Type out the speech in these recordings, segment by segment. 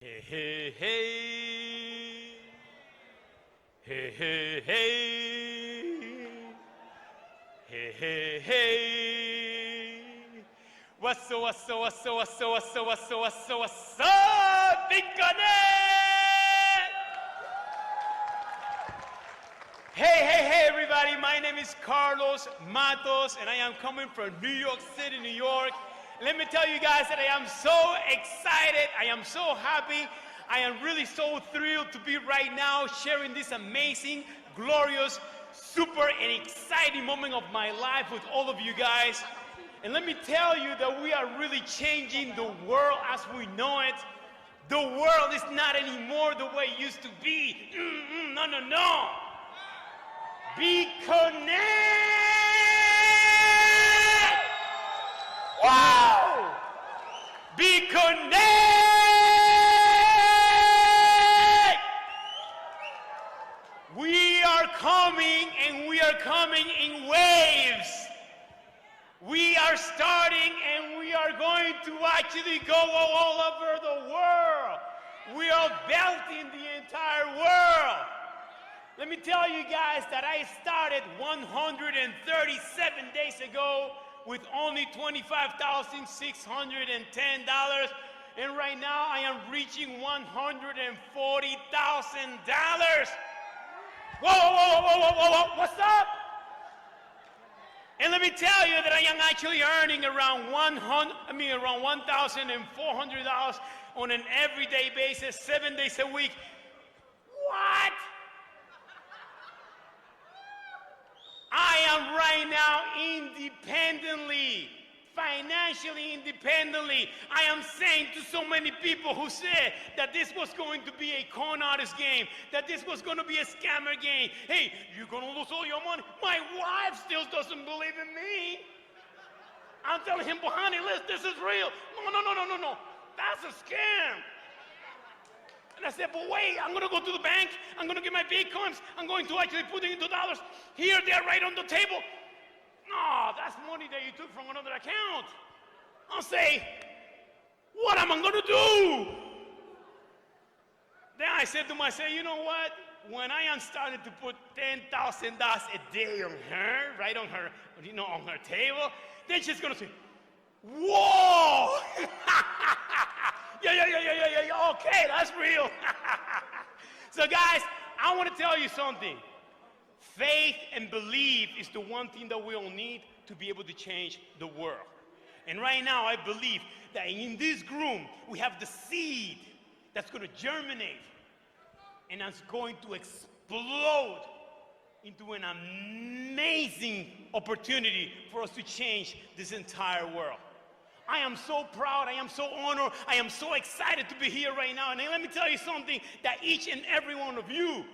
Hey, hey, hey. Hey, hey, hey. Hey, hey, hey. What's up, what's up, what's up, what's up, what's up, what's up, what's up, what's up, Bitconnect? Hey, hey, hey, everybody. My name is Carlos Matos, and I am coming from New York City, New York. Let me tell you guys that I am so excited. I am so happy. I am really so thrilled to be right now sharing this amazing, glorious, super and exciting moment of my life with all of you guys. And let me tell you that we are really changing the world as we know it. The world is not anymore the way it used to be. No, no, no. Bitconnect! Wow! Bitconnect! We are coming, and we are coming in waves. We are starting, and we are going to actually go all over the world. We are belting the entire world. Let me tell you guys that I started 137 days ago with only $25,610, and right now I am reaching $140,000. Whoa, whoa, whoa, whoa, whoa, whoa, whoa, what's up? And let me tell you that I am actually earning around $1,400 on an everyday basis, 7 days a week. What? I am right now independently, financially independently. I am saying to so many people who said that this was going to be a con artist game, that this was going to be a scammer game. Hey, you're going to lose all your money. My wife still doesn't believe in me. I'm telling him, but honey, listen, this is real. No. That's a scam. And I said, but wait, I'm going to go to the bank. I'm going to get my Bitcoins. I'm going to actually put it into dollars. Here, they're right on the table. No, that's money that you took from another account. I'll say, what am I going to do? Then I said to myself, you know what? When I am starting to put $10,000 a day on her, right on her, on her table, then she's going to say, whoa! Yeah, okay, that's real. So guys, I want to tell you something. Faith and belief is the one thing that we all need to be able to change the world. And right now, I believe that in this room, we have the seed that's going to germinate and that's going to explode into an amazing opportunity for us to change this entire world. I am so proud, I am so honored, I am so excited to be here right now. And let me tell you something, that each and every one of you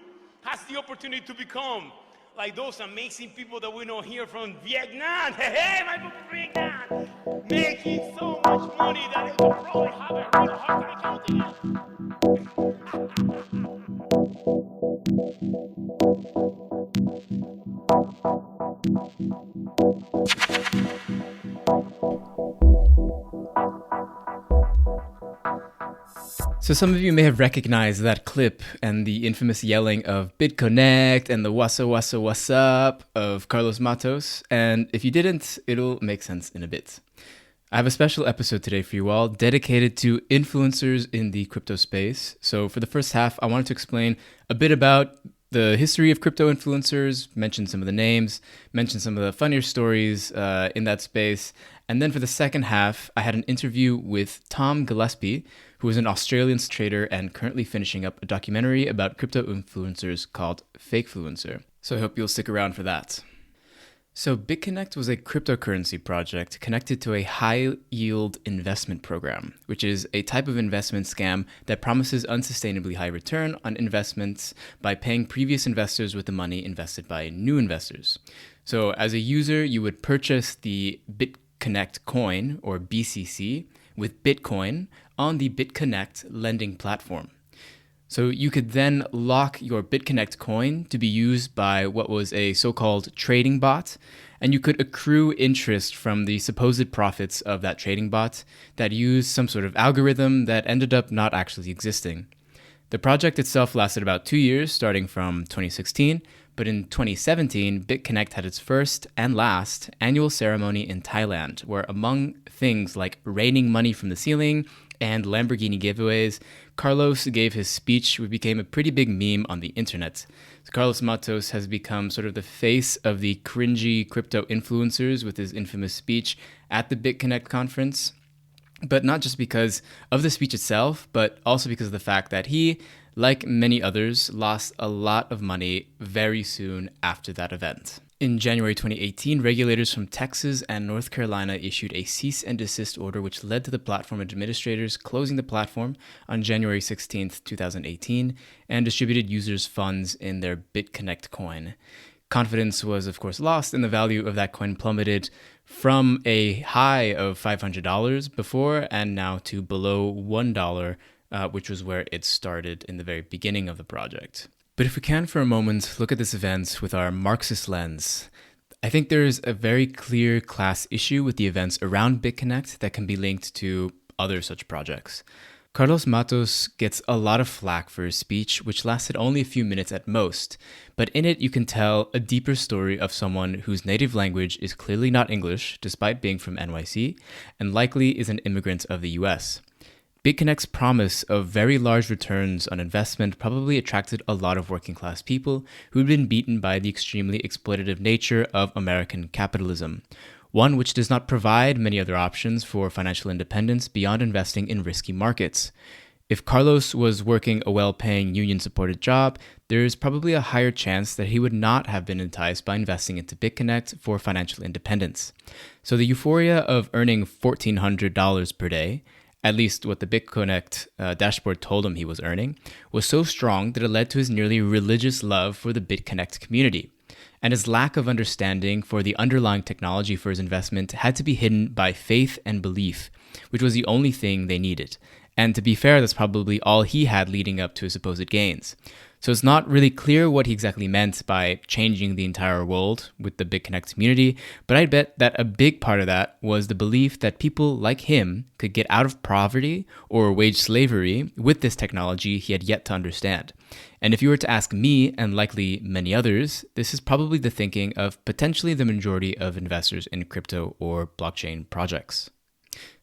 has the opportunity to become like those amazing people that we know here from Vietnam. Hey, my people from Vietnam, making so much money that they will probably have a real hard time counting So some of you may have recognized that clip and the infamous yelling of Bitconnect and the what's up of Carlos Matos. And if you didn't, it'll make sense in a bit. I have a special episode today for you all dedicated to influencers in the crypto space. So for the first half, I wanted to explain a bit about the history of crypto influencers, mention some of the names, mention some of the funnier stories in that space. And then for the second half, I had an interview with Tom Gillespie, who is an Australian trader and currently finishing up a documentary about crypto influencers called Fakefluencer. So I hope you'll stick around for that. So Bitconnect was a cryptocurrency project connected to a high-yield investment program, which is a type of investment scam that promises unsustainably high return on investments by paying previous investors with the money invested by new investors. So as a user, you would purchase the Bitconnect coin, or BCC, with Bitcoin on the Bitconnect lending platform. So you could then lock your Bitconnect coin to be used by what was a so-called trading bot, and you could accrue interest from the supposed profits of that trading bot that used some sort of algorithm that ended up not actually existing. The project itself lasted about 2 years, starting from 2016, but in 2017, BitConnect had its first and last annual ceremony in Thailand, where among things like raining money from the ceiling and Lamborghini giveaways, Carlos gave his speech, which became a pretty big meme on the internet. So Carlos Matos has become sort of the face of the cringy crypto influencers with his infamous speech at the BitConnect conference. But not just because of the speech itself, but also because of the fact that he, like many others, lost a lot of money very soon after that event. In January 2018, regulators from Texas and North Carolina issued a cease and desist order, which led to the platform administrators closing the platform on January 16, 2018, and distributed users' funds in their BitConnect coin. Confidence was, of course, lost, and the value of that coin plummeted from a high of $500 before and now to below $1, which was where it started in the very beginning of the project. But if we can for a moment look at this event with our Marxist lens, I think there is a very clear class issue with the events around BitConnect that can be linked to other such projects. Carlos Matos gets a lot of flack for his speech, which lasted only a few minutes at most, but in it you can tell a deeper story of someone whose native language is clearly not English, despite being from NYC, and likely is an immigrant of the US. BitConnect's promise of very large returns on investment probably attracted a lot of working class people who'd been beaten by the extremely exploitative nature of American capitalism, one which does not provide many other options for financial independence beyond investing in risky markets. If Carlos was working a well-paying union-supported job, there is probably a higher chance that he would not have been enticed by investing into BitConnect for financial independence. So the euphoria of earning $1,400 per day, at least what the BitConnect dashboard told him he was earning, was so strong that it led to his nearly religious love for the BitConnect community. And his lack of understanding for the underlying technology for his investment had to be hidden by faith and belief, which was the only thing they needed. And to be fair, that's probably all he had leading up to his supposed gains. So it's not really clear what he exactly meant by changing the entire world with the BitConnect community, but I'd bet that a big part of that was the belief that people like him could get out of poverty or wage slavery with this technology he had yet to understand. And if you were to ask me, and likely many others, this is probably the thinking of potentially the majority of investors in crypto or blockchain projects.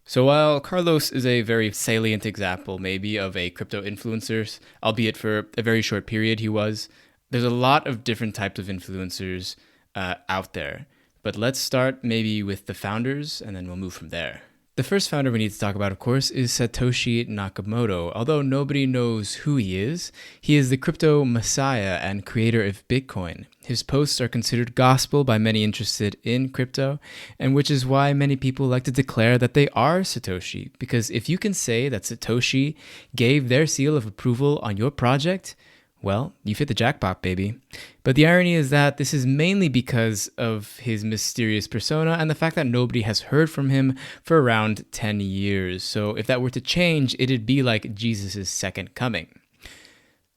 So while Carlos is a very salient example maybe of a crypto influencer, albeit for a very short period he was, there's a lot of different types of influencers out there. But let's start maybe with the founders and then we'll move from there. The first founder we need to talk about, of course, is Satoshi Nakamoto. Although nobody knows who he is the crypto messiah and creator of Bitcoin. His posts are considered gospel by many interested in crypto, and which is why many people like to declare that they are Satoshi. Because if you can say that Satoshi gave their seal of approval on your project, well, you've hit the jackpot, baby. But the irony is that this is mainly because of his mysterious persona and the fact that nobody has heard from him for around 10 years. So if that were to change, it'd be like Jesus' second coming.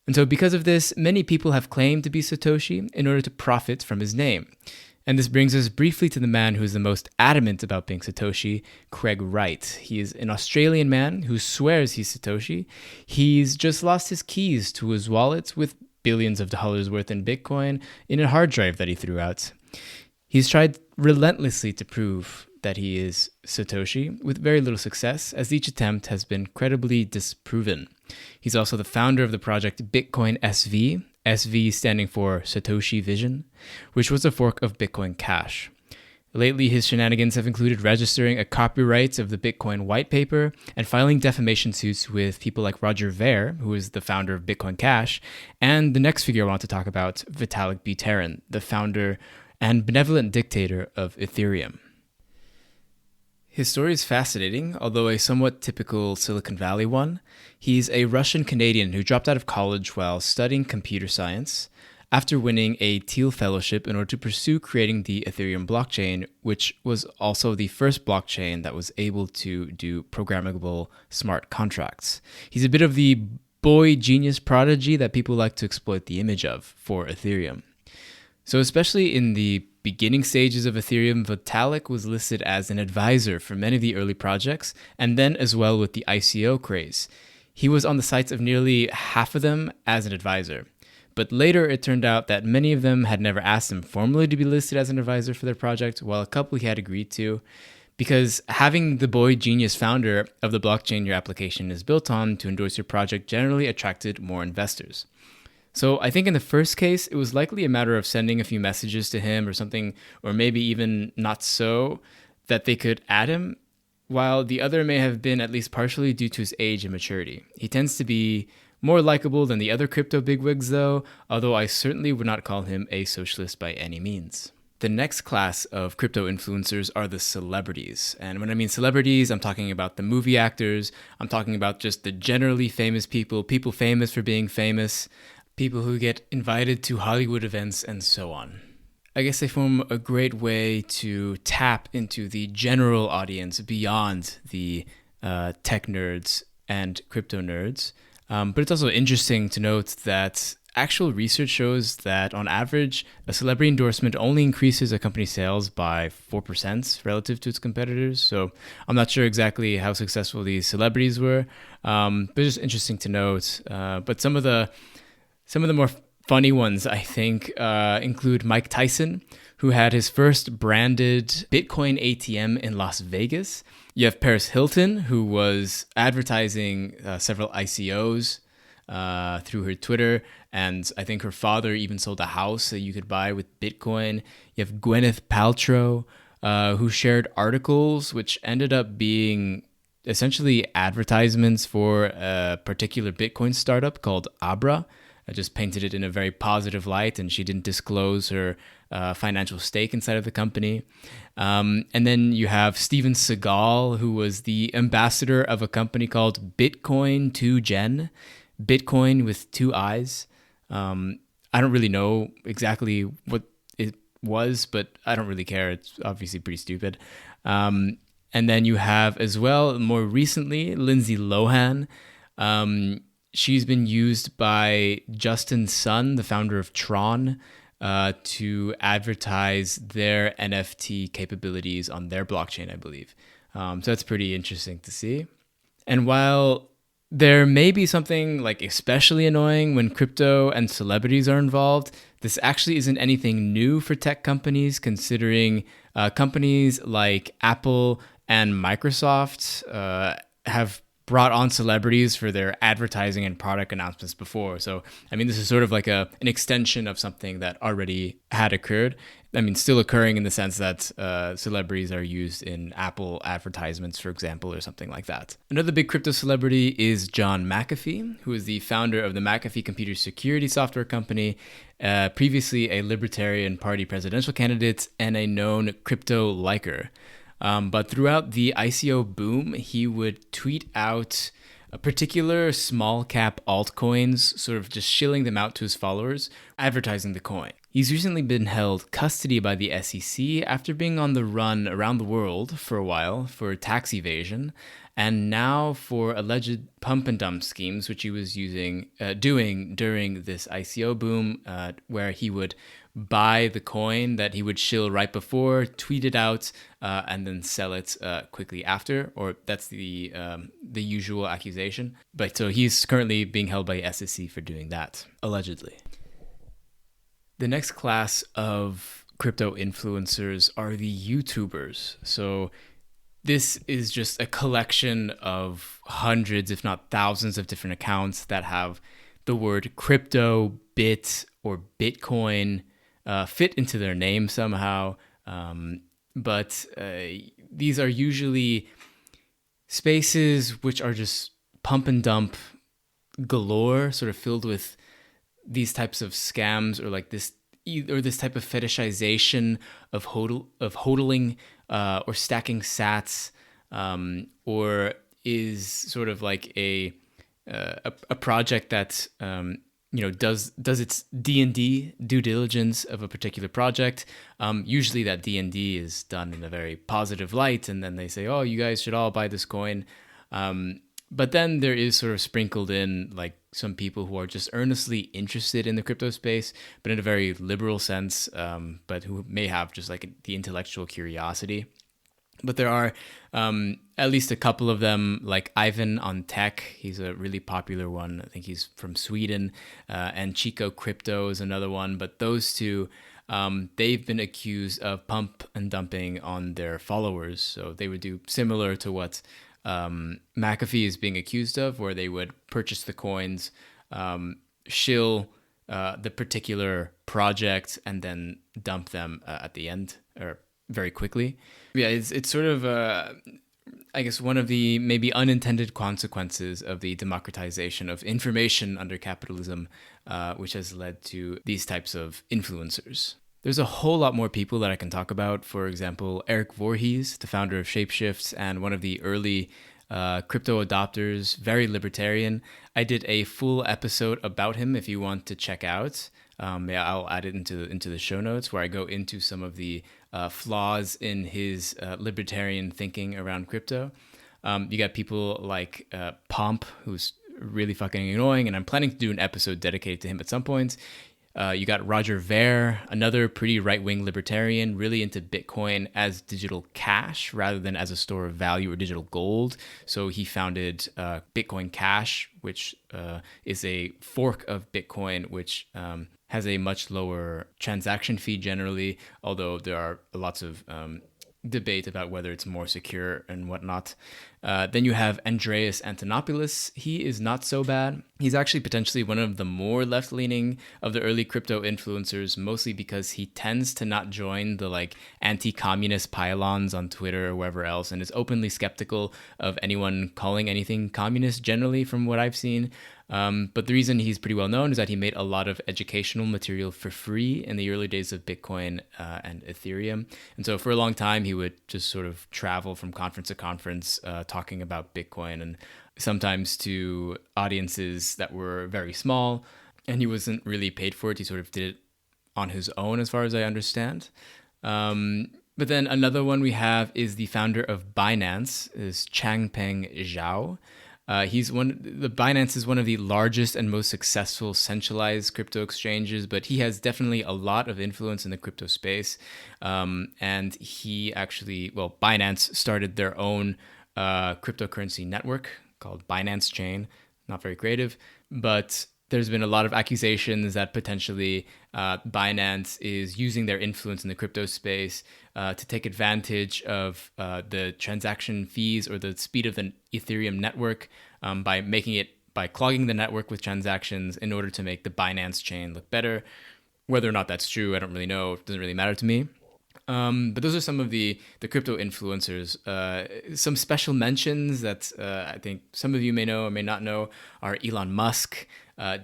And so because of this, many people have claimed to be Satoshi in order to profit from his name. And this brings us briefly to the man who is the most adamant about being Satoshi, Craig Wright. He is an Australian man who swears he's Satoshi. He's just lost his keys to his wallet with billions of dollars worth in Bitcoin in a hard drive that he threw out. He's tried relentlessly to prove that he is Satoshi with very little success, as each attempt has been credibly disproven. He's also the founder of the project Bitcoin SV, SV standing for Satoshi Vision, which was a fork of Bitcoin Cash. Lately, his shenanigans have included registering a copyright of the Bitcoin white paper and filing defamation suits with people like Roger Ver, who is the founder of Bitcoin Cash, and the next figure I want to talk about, Vitalik Buterin, the founder and benevolent dictator of Ethereum. His story is fascinating, although a somewhat typical Silicon Valley one. He's a Russian-Canadian who dropped out of college while studying computer science after winning a Thiel Fellowship in order to pursue creating the Ethereum blockchain, which was also the first blockchain that was able to do programmable smart contracts. He's a bit of the boy genius prodigy that people like to exploit the image of for Ethereum. So especially in the beginning stages of Ethereum, Vitalik was listed as an advisor for many of the early projects, and then as well with the ICO craze. He was on the sites of nearly half of them as an advisor. But later it turned out that many of them had never asked him formally to be listed as an advisor for their project, while a couple he had agreed to, because having the boy genius founder of the blockchain your application is built on to endorse your project generally attracted more investors. So I think in the first case, it was likely a matter of sending a few messages to him or something, or maybe even not so, that they could add him, while the other may have been at least partially due to his age and maturity. He tends to be more likable than the other crypto bigwigs though, although I certainly would not call him a socialist by any means. The next class of crypto influencers are the celebrities. And when I mean celebrities, I'm talking about the movie actors, I'm talking about just the generally famous people, people famous for being famous, people who get invited to Hollywood events, and so on. I guess they form a great way to tap into the general audience beyond the tech nerds and crypto nerds. But it's also interesting to note that actual research shows that on average, a celebrity endorsement only increases a company's sales by 4% relative to its competitors. So I'm not sure exactly how successful these celebrities were, but it's just interesting to note. But some of the more funny ones, I think, include Mike Tyson, who had his first branded Bitcoin ATM in Las Vegas. You have Paris Hilton, who was advertising several ICOs through her Twitter, and I think her father even sold a house that you could buy with Bitcoin. You have Gwyneth Paltrow, who shared articles which ended up being essentially advertisements for a particular Bitcoin startup called Abra. I just painted it in a very positive light, and she didn't disclose her financial stake inside of the company. And then you have Steven Seagal, who was the ambassador of a company called Bitcoin 2Gen, Bitcoin with 2 I's. I don't really know exactly what it was, but I don't really care. It's obviously pretty stupid. And then you have as well, more recently, Lindsay Lohan. She's been used by Justin Sun, the founder of Tron, to advertise their NFT capabilities on their blockchain, I believe. So that's pretty interesting to see. And while there may be something like especially annoying when crypto and celebrities are involved, this actually isn't anything new for tech companies, considering companies like Apple and Microsoft have brought on celebrities for their advertising and product announcements before. So, I mean, this is sort of like an extension of something that already had occurred. I mean, still occurring in the sense that celebrities are used in Apple advertisements, for example, or something like that. Another big crypto celebrity is John McAfee, who is the founder of the McAfee computer security software company, previously a Libertarian Party presidential candidate and a known crypto liker. But throughout the ICO boom, he would tweet out particular small cap altcoins, sort of just shilling them out to his followers, advertising the coin. He's recently been held custody by the SEC after being on the run around the world for a while for tax evasion, and now for alleged pump and dump schemes, which he was doing during this ICO boom, where he would buy the coin that he would shill right before, tweet it out, and then sell it quickly after, or that's the usual accusation. But so he's currently being held by SEC for doing that, allegedly. The next class of crypto influencers are the YouTubers. So this is just a collection of hundreds, if not thousands, of different accounts that have the word crypto, bit, or Bitcoin fit into their name somehow. But these are usually spaces which are just pump and dump galore, sort of filled with these types of scams, or like this type of fetishization of hodling or stacking sats, or is sort of like a project that does its D&D due diligence of a particular project. Usually that D&D is done in a very positive light, and then they say, oh, you guys should all buy this coin. But then there is sort of sprinkled in like some people who are just earnestly interested in the crypto space, but in a very liberal sense, but who may have just like the intellectual curiosity. But there are at least a couple of them, like Ivan on Tech. He's a really popular one. I think he's from Sweden. And Chico Crypto is another one. But those two, they've been accused of pump and dumping on their followers. So they would do similar to what McAfee is being accused of, where they would purchase the coins, shill the particular project, and then dump them at the end or very quickly. Yeah, it's sort of, I guess, one of the maybe unintended consequences of the democratization of information under capitalism, which has led to these types of influencers. There's a whole lot more people that I can talk about. For example, Eric Voorhees, the founder of Shapeshift and one of the early crypto adopters, very libertarian. I did a full episode about him if you want to check out. I'll add it into the show notes, where I go into some of the flaws in his libertarian thinking around crypto. You got people like Pomp, who's really fucking annoying, and I'm planning to do an episode dedicated to him at some point. You got Roger Ver, another pretty right-wing libertarian, really into Bitcoin as digital cash rather than as a store of value or digital gold. So he founded Bitcoin Cash, which is a fork of Bitcoin, which has a much lower transaction fee generally, although there are lots of debate about whether it's more secure and whatnot. Then you have Andreas Antonopoulos. He is not so bad. He's actually potentially one of the more left-leaning of the early crypto influencers, mostly because he tends to not join the like anti-communist pylons on Twitter or wherever else, and is openly skeptical of anyone calling anything communist generally from what I've seen. But the reason he's pretty well known is that he made a lot of educational material for free in the early days of Bitcoin and Ethereum. And so for a long time, he would just sort of travel from conference to conference talking about Bitcoin, and sometimes to audiences that were very small. And he wasn't really paid for it. He sort of did it on his own, as far as I understand. But then another one we have is the founder of Binance, is Changpeng Zhao. The Binance is one of the largest and most successful centralized crypto exchanges, but he has definitely a lot of influence in the crypto space. And he actually, Binance started their own cryptocurrency network called Binance Chain. Not very creative, but there's been a lot of accusations that potentially Binance is using their influence in the crypto space to take advantage of the transaction fees or the speed of the Ethereum network by clogging the network with transactions in order to make the Binance chain look better. Whether or not that's true, I don't really know. It doesn't really matter to me. But those are some of the crypto influencers. Some special mentions that I think some of you may know or may not know are Elon Musk,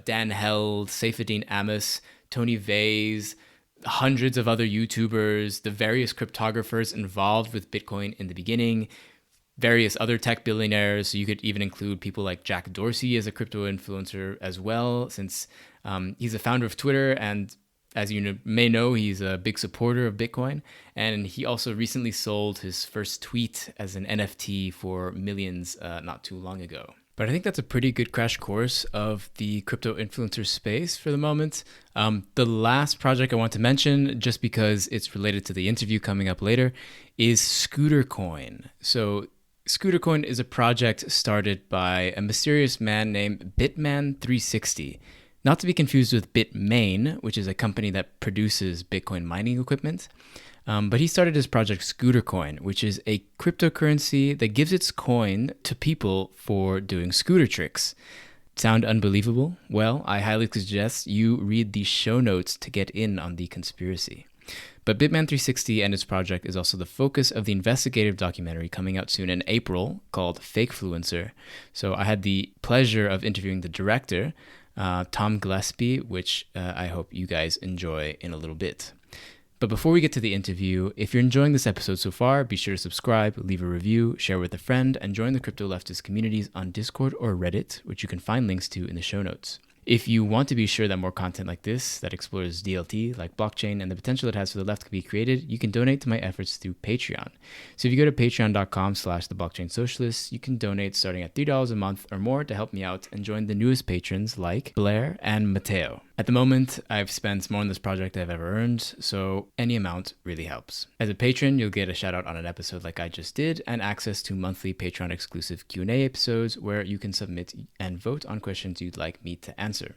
Dan Held, Saifedean Ammous, Tony Vase, hundreds of other YouTubers, the various cryptographers involved with Bitcoin in the beginning, various other tech billionaires. So you could even include people like Jack Dorsey as a crypto influencer as well, since he's the founder of Twitter, and as you may know, he's a big supporter of Bitcoin. And he also recently sold his first tweet as an NFT for millions not too long ago. But I think that's a pretty good crash course of the crypto influencer space for the moment. The last project I want to mention, just because it's related to the interview coming up later, is ScooterCoin. So ScooterCoin is a project started by a mysterious man named Bitman360. Not to be confused with Bitmain, which is a company that produces Bitcoin mining equipment. But he started his project ScooterCoin, which is a cryptocurrency that gives its coin to people for doing scooter tricks. Sound unbelievable? Well, I highly suggest you read the show notes to get in on the conspiracy. But Bitman360 and his project is also the focus of the investigative documentary coming out soon in April called Fakefluencer. So I had the pleasure of interviewing the director, Tom Gillespie, which I hope you guys enjoy in a little bit. But before we get to the interview, if you're enjoying this episode so far, be sure to subscribe, leave a review, share with a friend, and join the crypto leftist communities on Discord or Reddit, which you can find links to in the show notes. If you want to be sure that more content like this that explores DLT, like blockchain, and the potential it has for the left can be created, you can donate to my efforts through Patreon. So if you go to patreon.com/theblockchainsocialists, you can donate starting at $3 a month or more to help me out and join the newest patrons like Blair and Mateo. At the moment, I've spent more on this project than I've ever earned, so any amount really helps. As a patron, you'll get a shout out on an episode like I just did, and access to monthly Patreon exclusive Q&A episodes where you can submit and vote on questions you'd like me to answer.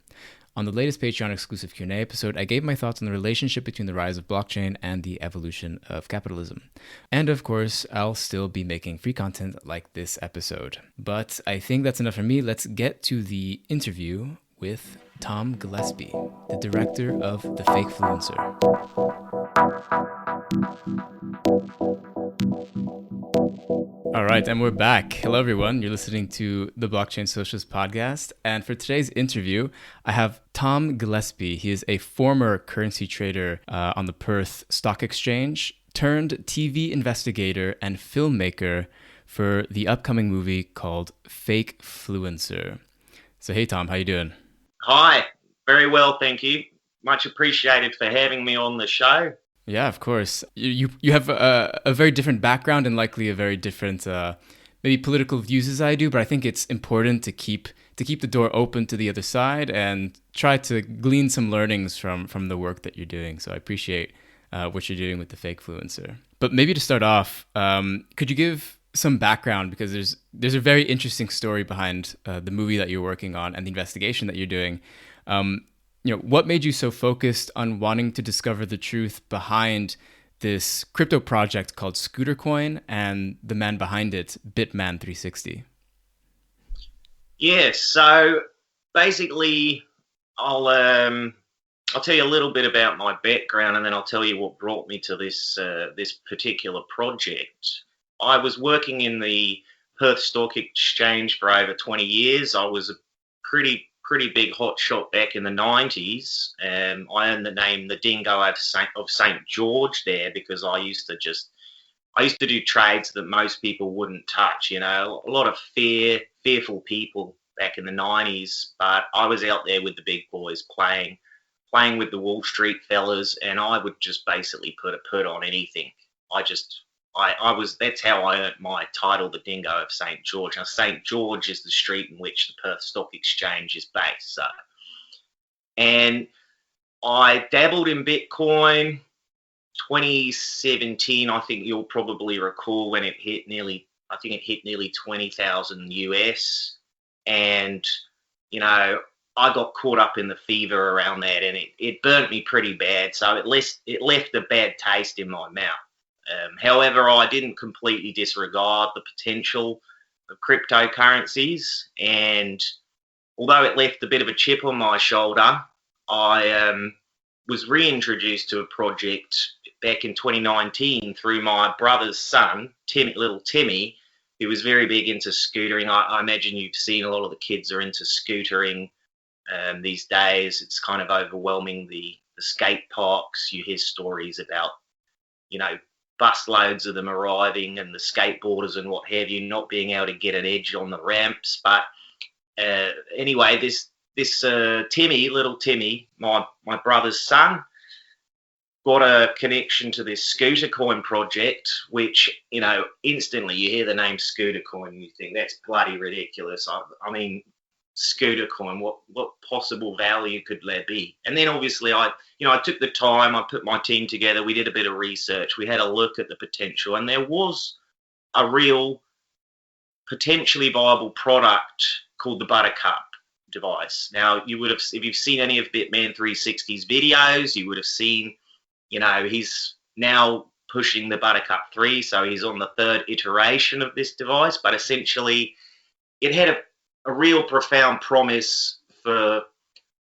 On the latest Patreon exclusive Q&A episode, I gave my thoughts on the relationship between the rise of blockchain and the evolution of capitalism. And of course, I'll still be making free content like this episode. But I think that's enough for me. Let's get to the interview with Tom Gillespie, the director of The Fakefluencer. All right, and we're back. Hello, everyone. You're listening to the Blockchain Socialist podcast. And for today's interview, I have Tom Gillespie. He is a former currency trader on the Perth Stock Exchange, turned TV investigator and filmmaker for the upcoming movie called Fakefluencer. So, hey, Tom, how you doing? Hi, very well, thank you. Much appreciated for having me on the show. Yeah, of course. You have a very different background and likely a very different maybe political views as I do, but I think it's important to keep the door open to the other side and try to glean some learnings from the work that you're doing. So I appreciate what you're doing with the Fakefluencer. But maybe to start off, could you give some background, because there's a very interesting story behind the movie that you're working on and the investigation that you're doing. What made you so focused on wanting to discover the truth behind this crypto project called Scootercoin and the man behind it, Bitman360? Yeah, so basically, I'll tell you a little bit about my background, and then I'll tell you what brought me to this particular project. I was working in the Perth Stock Exchange for over 20 years. I was a pretty big hot shot back in the 90s. I earned the name the Dingo of St. George there because I used to do trades that most people wouldn't touch. You know, a lot of fearful people back in the 90s, but I was out there with the big boys playing with the Wall Street fellas, and I would just basically put on anything. That's how I earned my title, the Dingo of St. George. Now, St. George is the street in which the Perth Stock Exchange is based. So, and I dabbled in Bitcoin 2017. I think you'll probably recall when it hit nearly 20,000 US. And, you know, I got caught up in the fever around that, and it burnt me pretty bad. So it left a bad taste in my mouth. However, I didn't completely disregard the potential of cryptocurrencies, and although it left a bit of a chip on my shoulder, I was reintroduced to a project back in 2019 through my brother's son, little Timmy, who was very big into scootering. I imagine you've seen a lot of the kids are into scootering these days. It's kind of overwhelming, the skate parks. You hear stories about, you know, busloads of them arriving and the skateboarders and what have you not being able to get an edge on the ramps. But anyway, this little Timmy, my brother's son, got a connection to this Scootercoin project, which, you know, instantly you hear the name Scootercoin and you think that's bloody ridiculous. I mean, Scootercoin, what possible value could there be? And then obviously I took the time, I put my team together, we did a bit of research, we had a look at the potential, and there was a real potentially viable product called the Buttercup device. Now, if you've seen any of Bitman360's videos, you would have seen, you know, he's now pushing the Buttercup 3, so he's on the third iteration of this device, but essentially it had a real profound promise for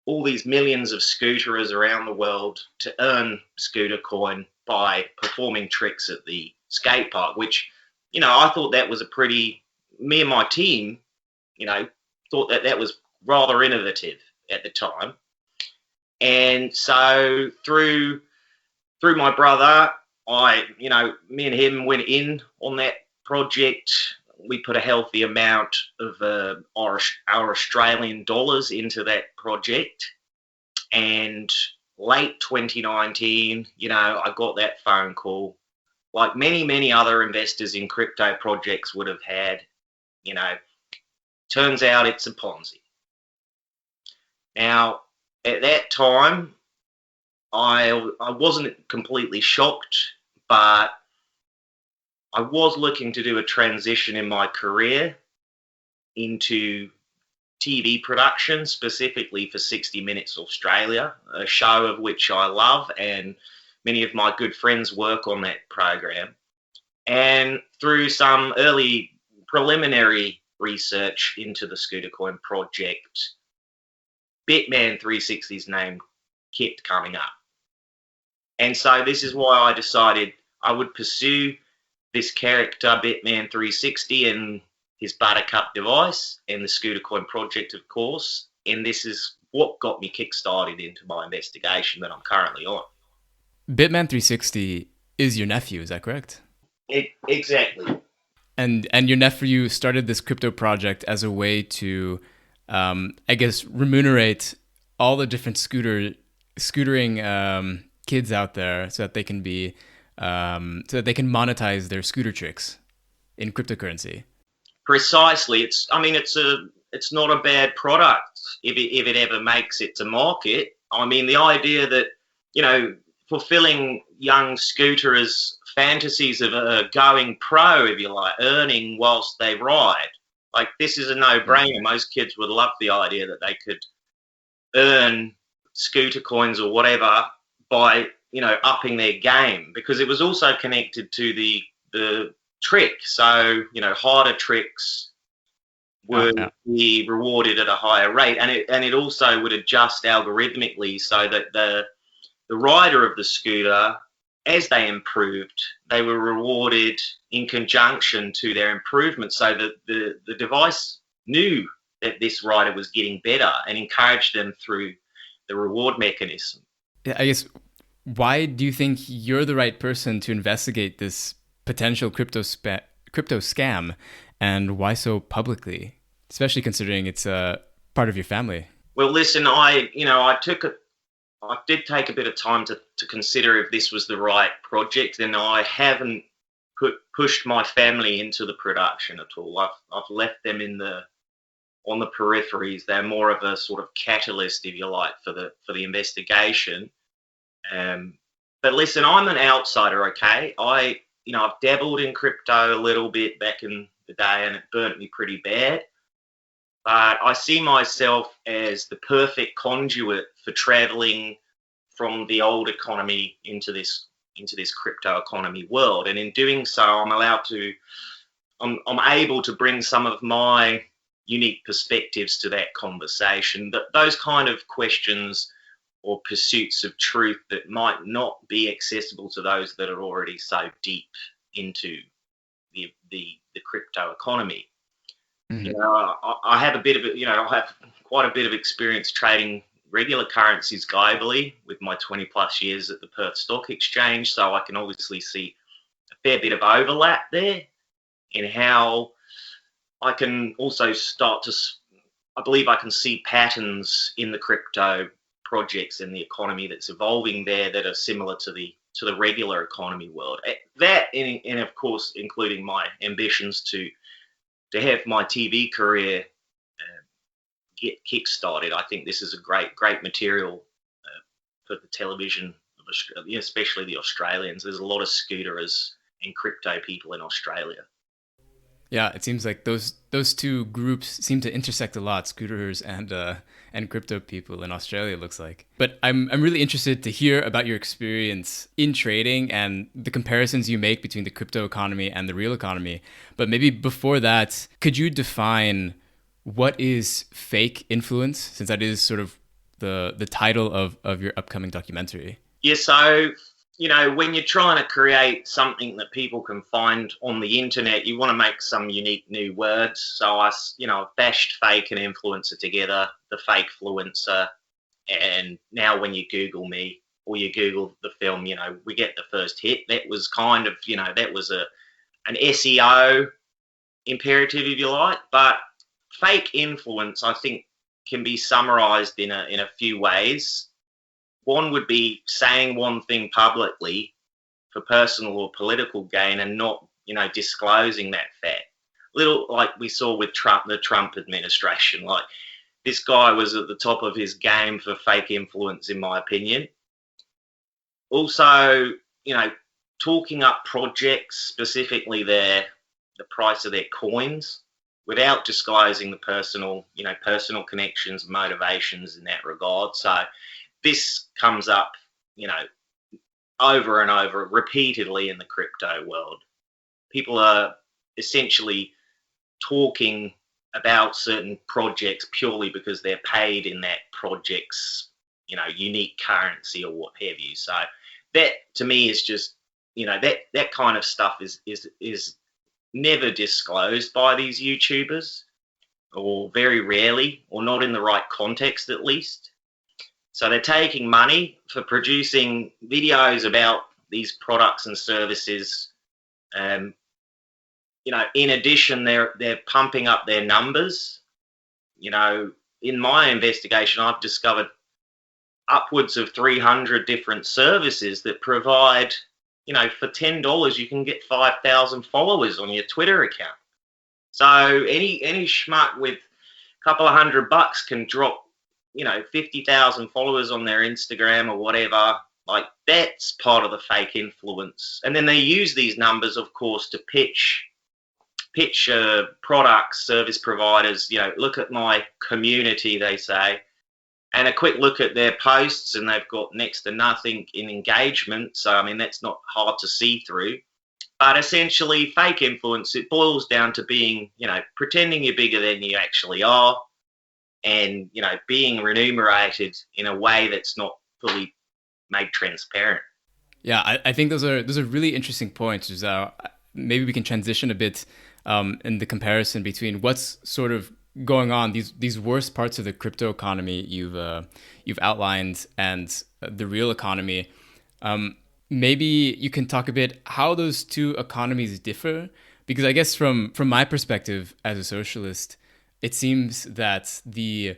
all these millions of scooterers around the world to earn Scootercoin by performing tricks at the skate park, which, you know, I thought that was me and my team, you know, thought that was rather innovative at the time. And so through my brother, me and him went in on that project. we put a healthy amount of our Australian dollars into that project. And late 2019, I got that phone call, like many other investors in crypto projects would have had. Turns out it's a Ponzi. Now, at that time, I wasn't completely shocked, but I was looking to do a transition in my career into TV production, specifically for 60 Minutes Australia, a show of which I love, and many of my good friends work on that program. And through some early preliminary research into the Scootercoin project, Bitman 360's name kept coming up. And so this is why I decided I would pursue this character, Bitman 360, and his Buttercup device, and the Scootercoin project, of course. And this is what got me kickstarted into my investigation that I'm currently on. Bitman 360 is your nephew, is that correct? Exactly. And your nephew started this crypto project as a way to, I guess, remunerate all the different scootering kids out there, so that they can be, so that they can monetize their scooter tricks in cryptocurrency. Precisely. It's not a bad product if it ever makes it to market. I mean, the idea that, fulfilling young scooterers' fantasies of going pro, if you like, earning whilst they ride. Like, this is a no-brainer. Most kids would love the idea that they could earn scooter coins or whatever by, upping their game, because it was also connected to the trick. So, harder tricks would be rewarded at a higher rate, and it also would adjust algorithmically so that the rider of the scooter, as they improved, they were rewarded in conjunction to their improvement, so that the device knew that this rider was getting better and encouraged them through the reward mechanism. Yeah, I guess, why do you think you're the right person to investigate this potential crypto scam, and why so publicly, especially considering it's a part of your family? Well, listen, I did take a bit of time to consider if this was the right project, and I haven't pushed my family into the production at all. I've left them on the peripheries. They're more of a sort of catalyst, if you like, for the investigation. But listen, I'm an outsider, okay? I've dabbled in crypto a little bit back in the day, and it burnt me pretty bad. But I see myself as the perfect conduit for traveling from the old economy into this crypto economy world. And in doing so, I'm able to bring some of my unique perspectives to that conversation. But those kind of questions or pursuits of truth that might not be accessible to those that are already so deep into the crypto economy. Mm-hmm. I have I have quite a bit of experience trading regular currencies globally with my 20 plus years at the Perth Stock Exchange. So I can obviously see a fair bit of overlap there in how I can also I believe I can see patterns in the crypto projects and the economy that's evolving there that are similar to the regular economy world. That, and of course, including my ambitions to have my TV career get kick-started. I think this is a great material for the television of Australia, especially the Australians. There's a lot of scooterers and crypto people in Australia. Yeah, it seems like those two groups seem to intersect a lot, scooterers and crypto people in Australia, it looks like. But I'm really interested to hear about your experience in trading and the comparisons you make between the crypto economy and the real economy. But maybe before that, could you define what is fake influence, since that is sort of the title of your upcoming documentary? Yeah, so when you're trying to create something that people can find on the internet, you want to make some unique new words. So I bashed fake and influencer together, the Fakefluencer, and now when you Google me or you Google the film, we get the first hit. That was kind of, that was an SEO imperative, if you like. But fake influence, I think, can be summarized in a few ways. One would be saying one thing publicly for personal or political gain and not, disclosing that fact. Little like we saw with Trump, the Trump administration. Like, this guy was at the top of his game for fake influence, in my opinion. Also, talking up projects, specifically the price of their coins, without disclosing the personal connections, motivations in that regard. So this comes up, over and over, repeatedly in the crypto world. People are essentially talking about certain projects purely because they're paid in that project's, unique currency or what have you. So that, to me, is just, that kind of stuff is never disclosed by these YouTubers, or very rarely, or not in the right context at least. So they're taking money for producing videos about these products and services. In addition, they're pumping up their numbers. In my investigation, I've discovered upwards of 300 different services that provide, for $10 you can get 5,000 followers on your Twitter account. So any schmuck with a couple of $100 can drop, 50,000 followers on their Instagram or whatever. Like, that's part of the fake influence. And then they use these numbers, of course, to pitch products, service providers. Look at my community, they say. And a quick look at their posts, and they've got next to nothing in engagement. So, I mean, that's not hard to see through. But essentially, fake influence, it boils down to being, pretending you're bigger than you actually are, and, being remunerated in a way that's not fully made transparent. Yeah, I think those are really interesting points. Maybe we can transition a bit in the comparison between what's sort of going on, these worst parts of the crypto economy you've outlined, and the real economy. Maybe you can talk a bit how those two economies differ, because I guess from my perspective as a socialist, it seems that the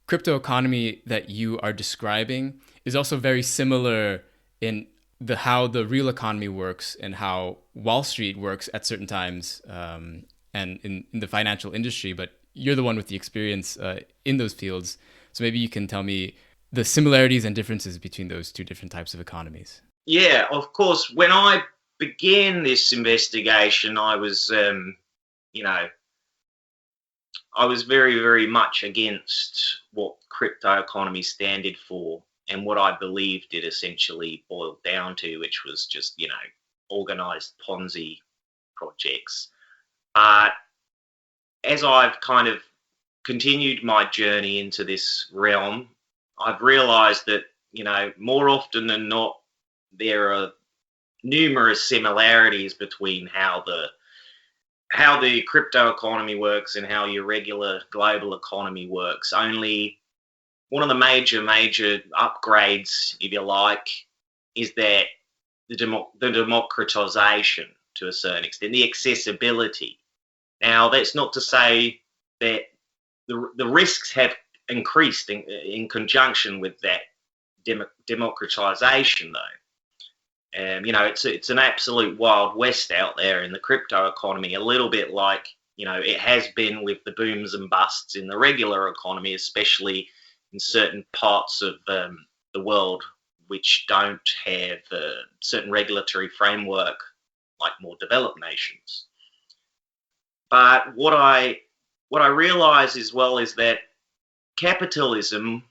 crypto economy that you are describing is also very similar in how the real economy works and how Wall Street works at certain times, and in the financial industry. But you're the one with the experience in those fields. So maybe you can tell me the similarities and differences between those two different types of economies. Yeah, of course. When I began this investigation, I was, I was very, very much against what crypto economy standard for, and what I believed it essentially boiled down to, which was just, organized Ponzi projects. But as I've kind of continued my journey into this realm, I've realized that, more often than not, there are numerous similarities between how the crypto economy works and how your regular global economy works. Only one of the major upgrades, if you like, is that the democratization, to a certain extent, the accessibility. Now, that's not to say that the risks have increased in conjunction with that democratization, though. It's an absolute Wild West out there in the crypto economy, a little bit like, it has been with the booms and busts in the regular economy, especially in certain parts of the world which don't have a certain regulatory framework like more developed nations. But what I realize as well is that capitalism,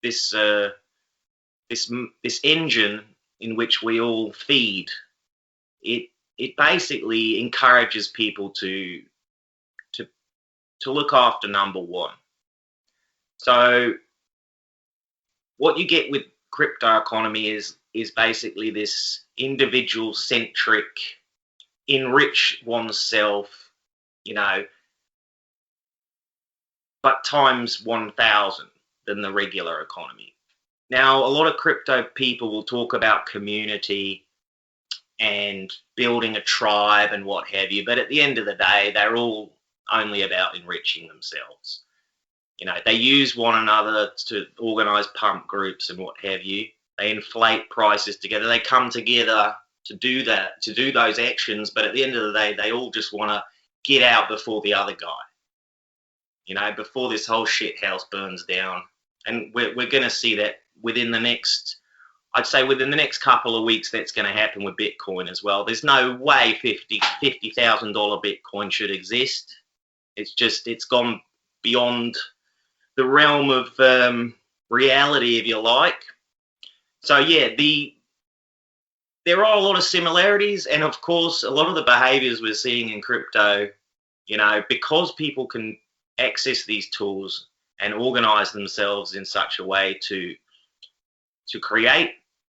this engine in which we all feed, it basically encourages people to look after number one. So what you get with crypto economy is basically this individual centric, enrich oneself, but times 1,000 than the regular economy. Now, a lot of crypto people will talk about community, and building a tribe and what have you. But at the end of the day, they're all only about enriching themselves. You know, they use one another to organise pump groups and what have you. They inflate prices together. They come together to do that, to do those actions. But at the end of the day, they all just want to get out before the other guy. You know, before this whole shit house burns down. And we're going to see that within the next, I'd say within the next couple of weeks, that's going to happen with Bitcoin as well. There's no way $50,000 Bitcoin should exist. It's just, it's gone beyond the realm of reality, if you like. So yeah, there are a lot of similarities, and of course, a lot of the behaviors we're seeing in crypto, you know, because people can access these tools and organize themselves in such a way to create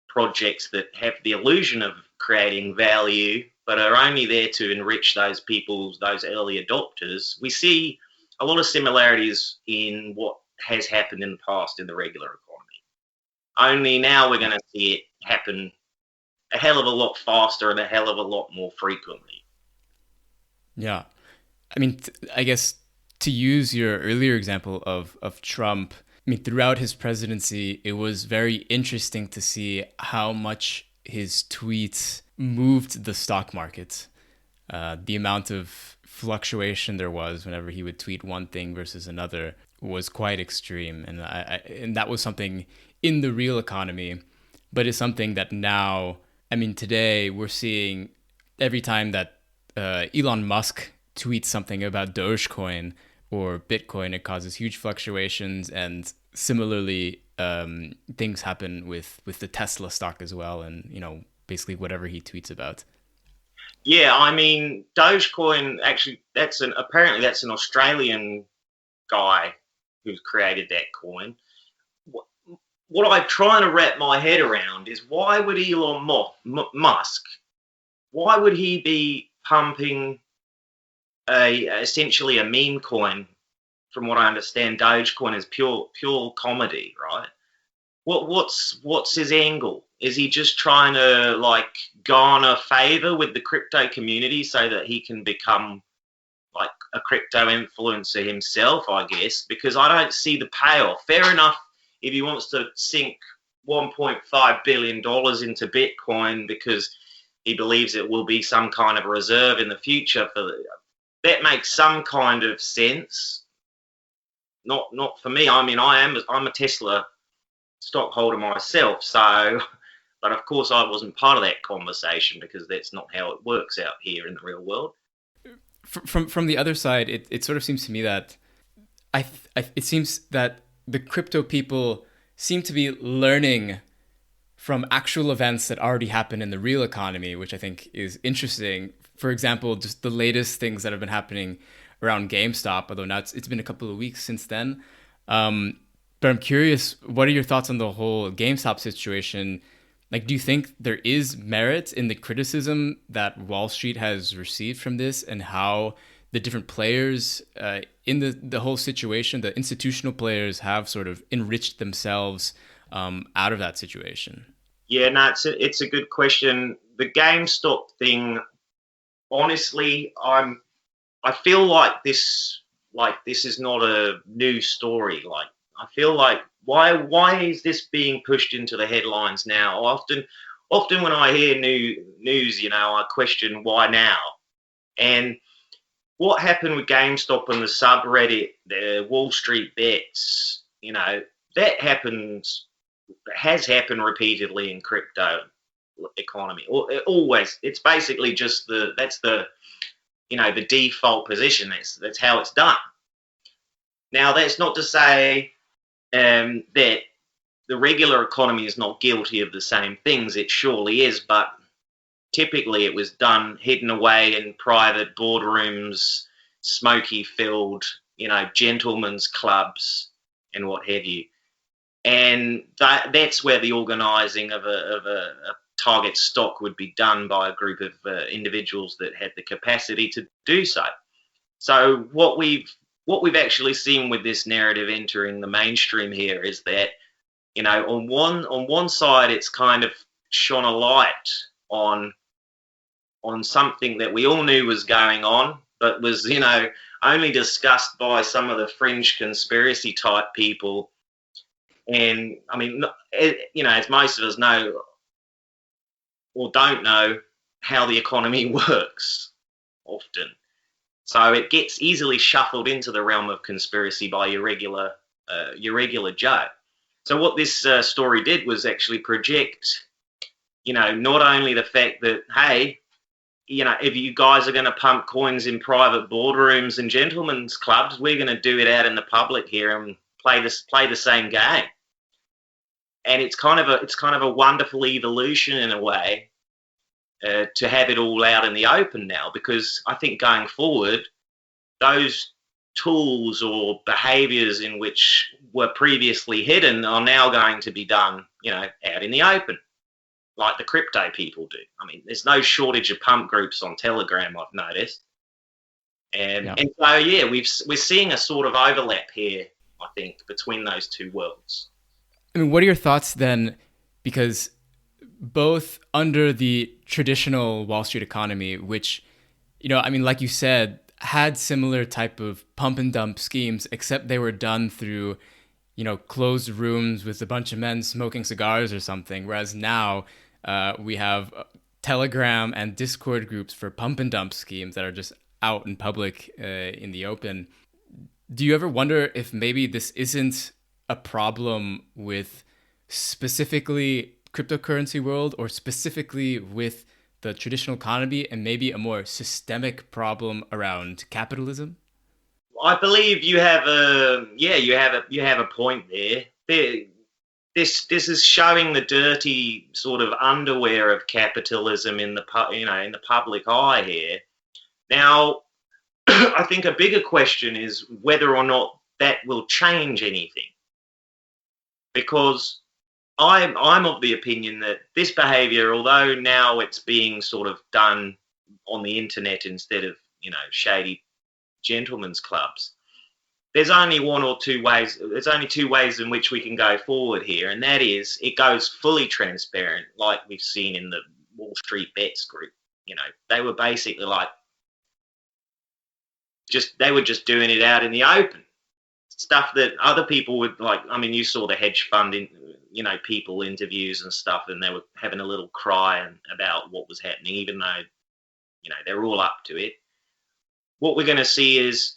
projects that have the illusion of creating value, but are only there to enrich those people, those early adopters. We see a lot of similarities in what has happened in the past in the regular economy. Only now we're going to see it happen a hell of a lot faster and a hell of a lot more frequently. Yeah. I mean, I guess to use your earlier example of Trump, I mean, throughout his presidency, it was very interesting to see how much his tweets moved the stock market. The amount of fluctuation there was whenever he would tweet one thing versus another was quite extreme. And and that was something in the real economy, but it's something that now, I mean, today we're seeing every time that Elon Musk tweets something about Dogecoin or Bitcoin, it causes huge fluctuations. And similarly, things happen with the Tesla stock as well. And, you know, basically whatever he tweets about. Yeah, I mean, Dogecoin, actually, apparently that's an Australian guy who's created that coin. What I'm trying to wrap my head around is, why would Elon Musk, why would he be pumping essentially a meme coin? From what I understand, Dogecoin is pure comedy, right? What's his angle? Is he just trying to like garner favor with the crypto community so that he can become like a crypto influencer himself, I guess? Because I don't see the payoff. Fair enough if he wants to sink $1.5 billion into Bitcoin because he believes it will be some kind of reserve in the future. That makes some kind of sense. Not for me. I mean, I'm a Tesla stockholder myself, so, but of course I wasn't part of that conversation because that's not how it works out here in the real world. From the other side, it sort of seems to me that it seems that the crypto people seem to be learning from actual events that already happened in the real economy, which I think is interesting. For example, just the latest things that have been happening around GameStop, although now it's been a couple of weeks since then. But I'm curious, what are your thoughts on the whole GameStop situation? Like, do you think there is merit in the criticism that Wall Street has received from this, and how the different players in the whole situation, the institutional players, have sort of enriched themselves out of that situation? Yeah, no, it's a good question. The GameStop thing, honestly, I feel like this is not a new story. Like, I feel like why is this being pushed into the headlines now? Often when I hear news, you know, I question why now. And what happened with GameStop and the subreddit, the Wall Street bets, you know, that has happened repeatedly in crypto economy. Always, it's basically just that's the default position. That's how it's done. Now, that's not to say that the regular economy is not guilty of the same things. It surely is, but typically it was done hidden away in private boardrooms, smoky-filled, gentlemen's clubs and what have you. And that's where the organising of a target stock would be done by a group of individuals that had the capacity to do so. So what we've actually seen with this narrative entering the mainstream here is that, on one side, it's kind of shone a light on on something that we all knew was going on, but was, only discussed by some of the fringe conspiracy type people. And I mean, as most of us know or don't know how the economy works often. So it gets easily shuffled into the realm of conspiracy by your regular Joe. So what this story did was actually project, not only the fact that, hey, if you guys are going to pump coins in private boardrooms and gentlemen's clubs, we're going to do it out in the public here and play the same game. And it's kind of a wonderful evolution in a way to have it all out in the open now, because I think going forward, those tools or behaviours in which were previously hidden are now going to be done, out in the open, like the crypto people do. I mean, there's no shortage of pump groups on Telegram, I've noticed. And so, we're seeing a sort of overlap here, I think, between those two worlds. I mean, what are your thoughts then? Because both under the traditional Wall Street economy, which, like you said, had similar type of pump and dump schemes, except they were done through, closed rooms with a bunch of men smoking cigars or something. Whereas now we have Telegram and Discord groups for pump and dump schemes that are just out in public in the open. Do you ever wonder if maybe this isn't a problem with specifically cryptocurrency world, or specifically with the traditional economy, and maybe a more systemic problem around capitalism? I believe you have a point there. This is showing the dirty sort of underwear of capitalism in the public eye here. Now, I think a bigger question is whether or not that will change anything, because I'm of the opinion that this behaviour, although now it's being sort of done on the internet instead of, shady gentlemen's clubs, there's only one or two ways. There's only two ways in which we can go forward here, and that is it goes fully transparent, like we've seen in the Wall Street Bets group. They were basically they were just doing it out in the open. Stuff that other people would like. I mean, you saw the hedge fund people interviews and stuff, and they were having a little cry about what was happening, even though, they're all up to it. What we're going to see is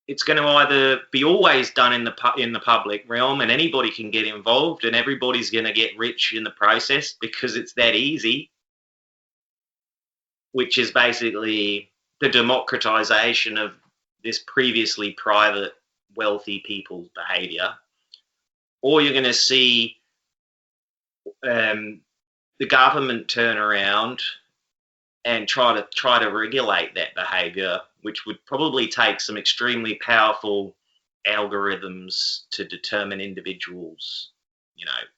it's going to either be always done in the public realm, and anybody can get involved, and everybody's going to get rich in the process because it's that easy, which is basically the democratization of this previously private, wealthy people's behavior. Or you're going to see the government turn around and try to regulate that behavior, which would probably take some extremely powerful algorithms to determine individuals,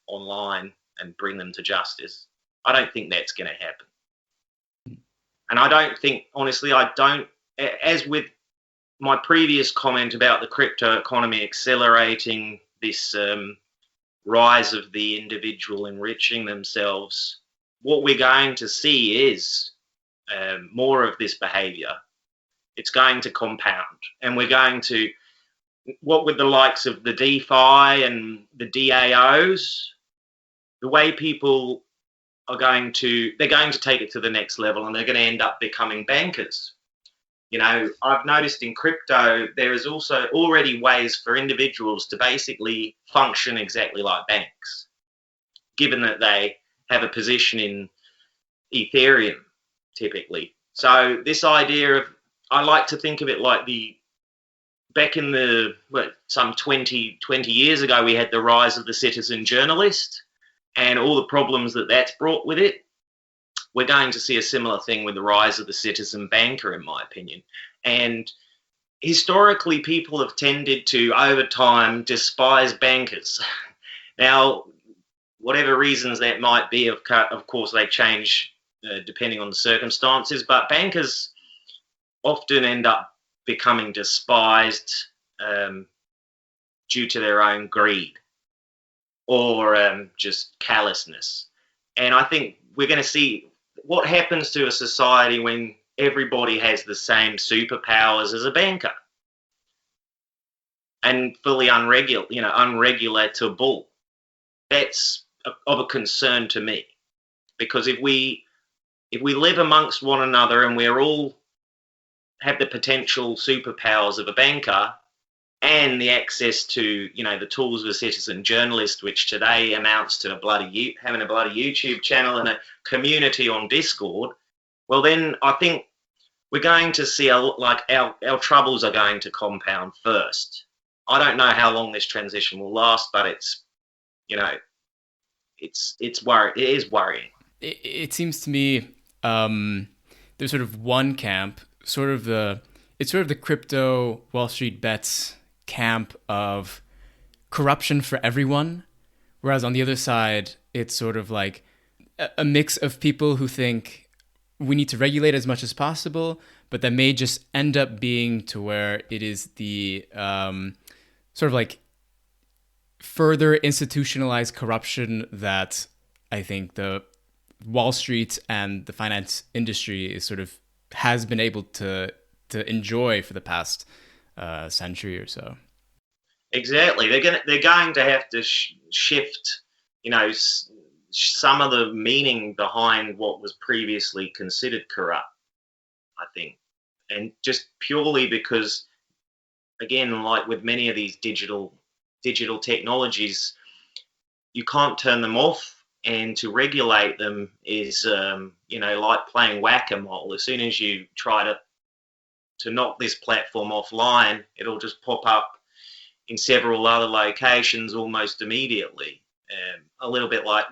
online and bring them to justice. I don't think that's going to happen. And I don't think, honestly, as with my previous comment about the crypto economy accelerating this rise of the individual enriching themselves, what we're going to see is more of this behavior. It's going to compound, and we're going to, what with the likes of the DeFi and the DAOs, the way people they're going to take it to the next level, and they're going to end up becoming bankers. I've noticed in crypto, there is also already ways for individuals to basically function exactly like banks, given that they have a position in Ethereum, typically. So this idea of, I like to think of it like back in some 20 years ago, we had the rise of the citizen journalist and all the problems that that's brought with it. We're going to see a similar thing with the rise of the citizen banker, in my opinion. And historically, people have tended to, over time, despise bankers. Now, whatever reasons that might be, of course, they change depending on the circumstances, but bankers often end up becoming despised due to their own greed or just callousness. And I think we're going to see what happens to a society when everybody has the same superpowers as a banker and fully unregulatable? That's of a concern to me, because if we live amongst one another and we're all have the potential superpowers of a banker and the access to, the tools of a citizen journalist, which today amounts to having a bloody YouTube channel and a community on Discord, well, then I think we're going to see our troubles are going to compound first. I don't know how long this transition will last, but it's it is worrying. It seems to me there's sort of one camp, it's sort of the crypto Wall Street bets camp of corruption for everyone, whereas on the other side, it's sort of like a mix of people who think we need to regulate as much as possible, but that may just end up being to where it is the sort of like further institutionalized corruption that I think the Wall Street and the finance industry is sort of has been able to enjoy for the past century or so. Exactly, they're going to have to shift, some of the meaning behind what was previously considered corrupt, I think, and just purely because, again, like with many of these digital technologies, you can't turn them off. And to regulate them is, like playing whack-a-mole. As soon as you try to knock this platform offline, it'll just pop up in several other locations almost immediately. A little bit like,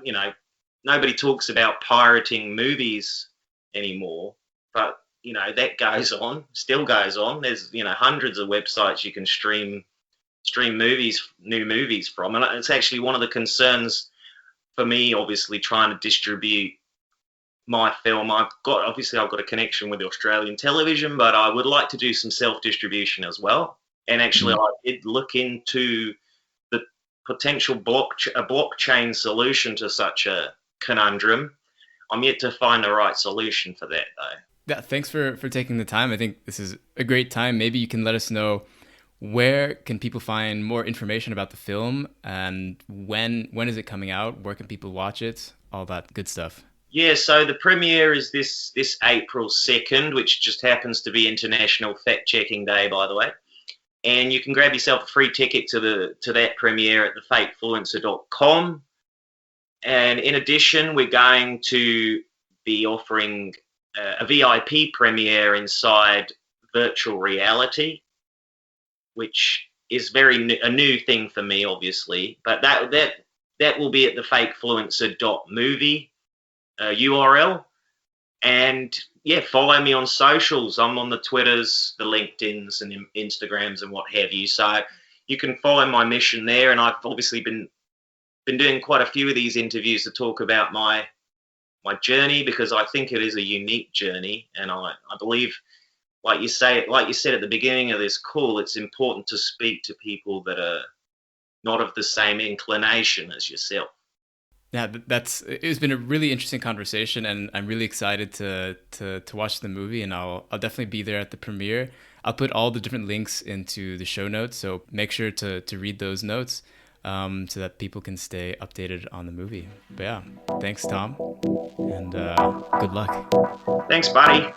nobody talks about pirating movies anymore, but, that goes on, still goes on. There's, hundreds of websites you can stream new movies from. And it's actually one of the concerns for me, obviously, trying to distribute my film. I've got a connection with the Australian television, but I would like to do some self-distribution as well. And actually, I did look into the potential blockchain solution to such a conundrum. I'm yet to find the right solution for that, though. Yeah, thanks for taking the time. I think this is a great time. Maybe you can let us know where can people find more information about the film, and when is it coming out? Where can people watch it? All that good stuff. Yeah, so the premiere is this April 2nd, which just happens to be International Fact-Checking Day, by the way. And you can grab yourself a free ticket to that premiere at thefakefluencer.com. And in addition, we're going to be offering a VIP premiere inside virtual reality, which is a new thing for me, obviously. But that will be at thefakefluencer.movie URL. And yeah, follow me on socials. I'm on the Twitters, the LinkedIns and Instagrams and what have you. So you can follow my mission there. And I've obviously been doing quite a few of these interviews to talk about my journey, because I think it is a unique journey. And I believe, like you said at the beginning of this call, it's important to speak to people that are not of the same inclination as yourself. Yeah, it's been a really interesting conversation, and I'm really excited to watch the movie, and I'll definitely be there at the premiere. I'll put all the different links into the show notes, so make sure to read those notes so that people can stay updated on the movie. But yeah, thanks, Tom, and good luck. Thanks, buddy.